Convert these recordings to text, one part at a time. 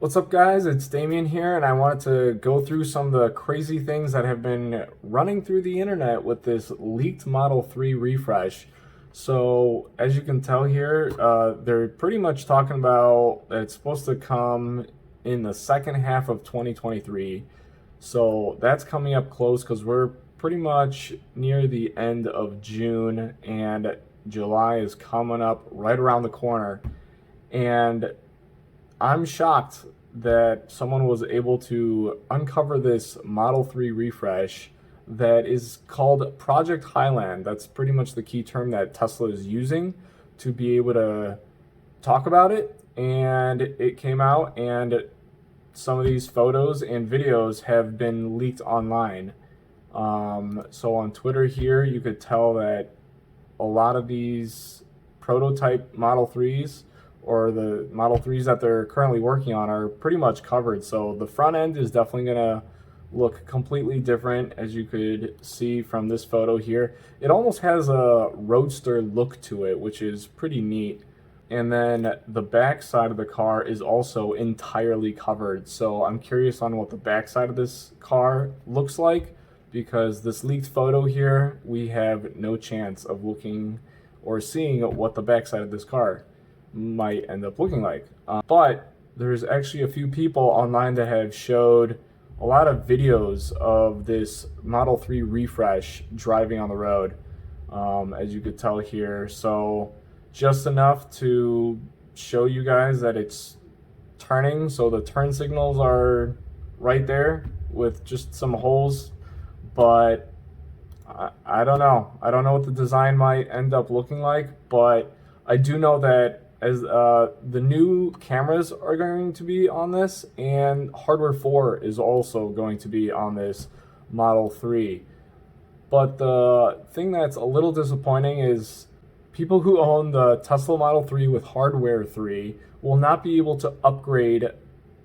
What's up, guys? It's Damien here, and I wanted to go through some of the crazy things that have been running through the internet with this leaked Model 3 refresh. So, as you can tell here, they're pretty much talking about that it's supposed to come in the second half of 2023. So, that's coming up close because we're pretty much near the end of June, and July is coming up right around the corner. And I'm shocked that someone was able to uncover this Model 3 refresh that is called Project Highland. That's pretty much the key term that Tesla is using to be able to talk about it. And it came out, and some of these photos and videos have been leaked online. So on Twitter here, you could tell that a lot of these prototype Model 3s or the Model 3s that they're currently working on are pretty much covered. So the front end is definitely going to look completely different, as you could see from this photo here. It almost has a roadster look to it, which is pretty neat. And then the back side of the car is also entirely covered. So I'm curious on what the back side of this car looks like, because this leaked photo here, we have no chance of looking or seeing what the back side of this car might end up looking like. But there's actually a few people online that have showed a lot of videos of this Model 3 refresh driving on the road, as you could tell here. So just enough to show you guys that it's turning. So the turn signals are right there with just some holes, but I don't know. I don't know what the design might end up looking like, but I do know that as the new cameras are going to be on this, and hardware 4 is also going to be on this Model 3. But the thing that's a little disappointing is people who own the Tesla Model 3 with hardware 3 will not be able to upgrade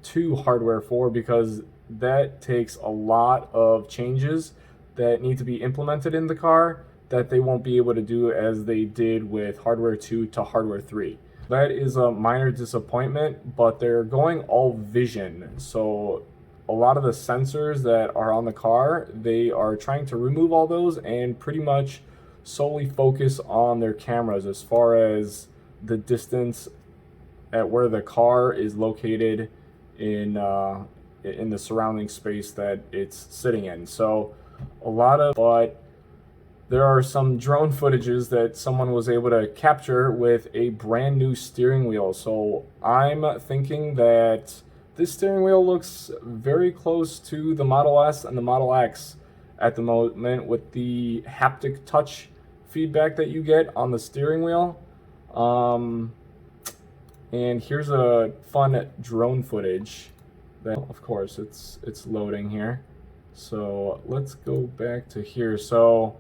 to hardware 4, because that takes a lot of changes that need to be implemented in the car that they won't be able to do as they did with hardware 2 to hardware 3. That is a minor disappointment, but they're going all vision. So a lot of the sensors that are on the car, they are trying to remove all those and pretty much solely focus on their cameras as far as the distance at where the car is located in the surrounding space that it's sitting in. So but there are some drone footages that someone was able to capture with a brand new steering wheel. So I'm thinking that this steering wheel looks very close to the Model S and the Model X at the moment, with the haptic touch feedback that you get on the steering wheel. And here's a fun drone footage that, of course, it's loading here. So let's go back to here. So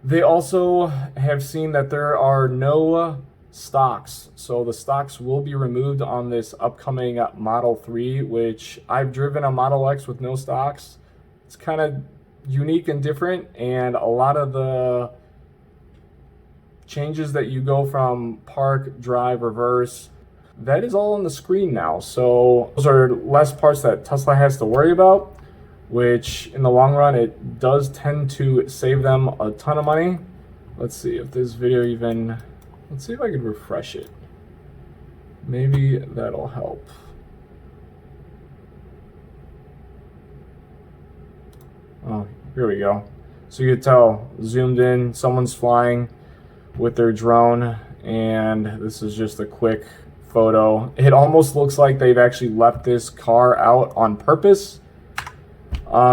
they also have seen that there are no stocks. So the stocks will be removed on this upcoming Model 3, which I've driven a Model X with no stocks. It's kind of unique and different, and a lot of the changes that you go from park, drive, reverse, that is all on the screen now. So those are less parts that Tesla has to worry about, which in the long run, it does tend to save them a ton of money. Let's see if this video let's see if I could refresh it. Maybe that'll help. Oh, here we go. So you can tell, zoomed in, someone's flying with their drone, and this is just a quick photo. It almost looks like they've actually left this car out on purpose,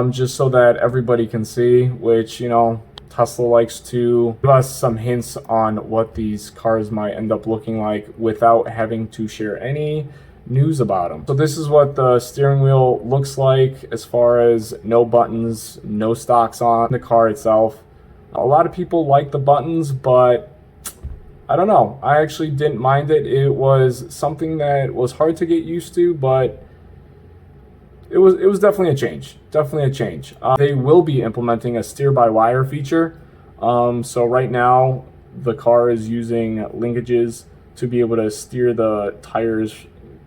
just so that everybody can see, which, you know, Tesla likes to give us some hints on what these cars might end up looking like without having to share any news about them. So this is what the steering wheel looks like, as far as no buttons, no stocks on the car itself. A lot of people like the buttons, but I don't know. I actually didn't mind it. It was something that was hard to get used to, but it was definitely a change. Definitely a change. They will be implementing a steer-by-wire feature. So right now, the car is using linkages to be able to steer the tires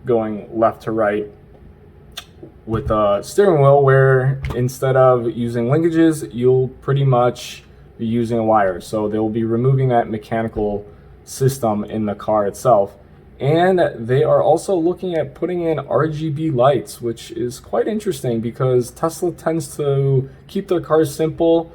going left to right with a steering wheel, where instead of using linkages, you'll pretty much be using a wire. So they will be removing that mechanical system in the car itself. And they are also looking at putting in RGB lights, which is quite interesting because Tesla tends to keep their cars simple,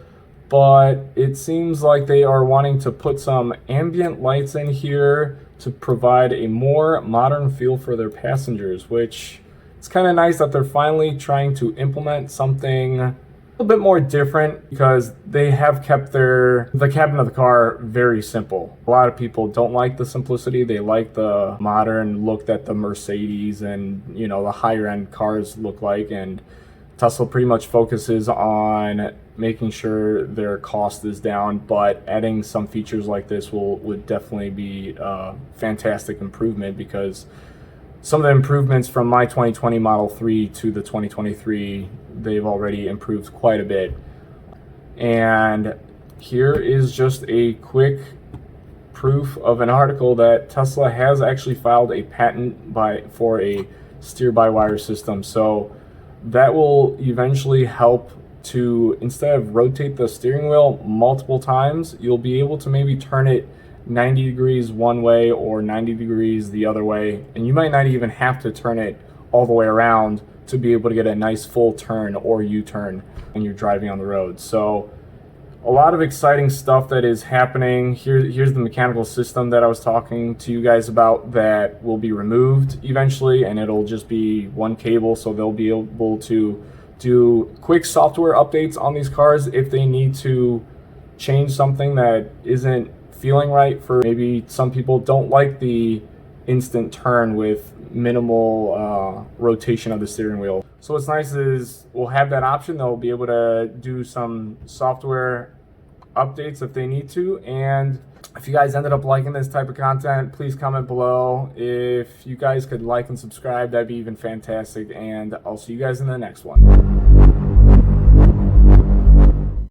but it seems like they are wanting to put some ambient lights in here to provide a more modern feel for their passengers, which it's kind of nice that they're finally trying to implement something a little bit more different, because they have kept the cabin of the car very simple. A lot of people don't like the simplicity. They like the modern look that the Mercedes and, you know, the higher end cars look like, and Tesla pretty much focuses on making sure their cost is down, but adding some features like this would definitely be a fantastic improvement, because some of the improvements from my 2020 Model 3 to the 2023, they've already improved quite a bit. And here is just a quick proof of an article that Tesla has actually filed a patent for a steer-by-wire system. So that will eventually help to, instead of rotate the steering wheel multiple times, you'll be able to maybe turn it 90 degrees one way or 90 degrees the other way, and you might not even have to turn it all the way around to be able to get a nice full turn or U-turn when you're driving on the road. So a lot of exciting stuff that is happening. Here's the mechanical system that I was talking to you guys about that will be removed eventually, and it'll just be one cable, so they'll be able to do quick software updates on these cars if they need to change something that isn't feeling right. For maybe some people don't like the instant turn with minimal rotation of the steering wheel. So what's nice is we'll have that option. They'll be able to do some software updates if they need to. And if you guys ended up liking this type of content, please comment below. If you guys could like and subscribe, that'd be even fantastic. And I'll see you guys in the next one.